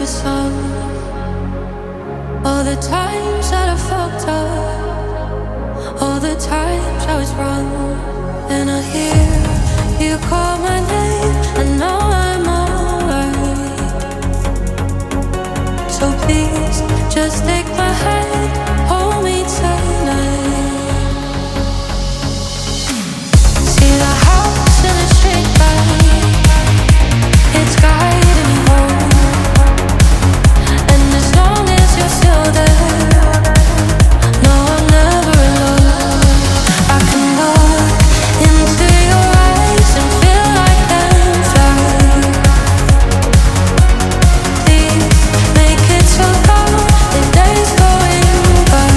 the sun. All the times that I fucked up, all the times I was wrong. And I hear you call my name, and now I'm alright. So please, just take my hand, hold me tonight. See the house in the street light, it's guiding me home. And as long as you're still there, no, I'm never alone. I can look into your eyes and feel like them fly. Please make it so long, the days going by.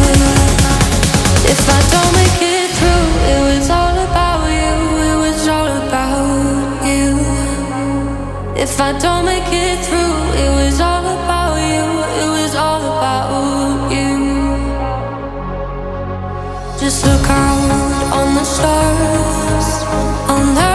If I don't make it through, it was all about you, it was all about you. If I don't make it through, it was all about you, it was all about you. Just look out on the stars, I'll never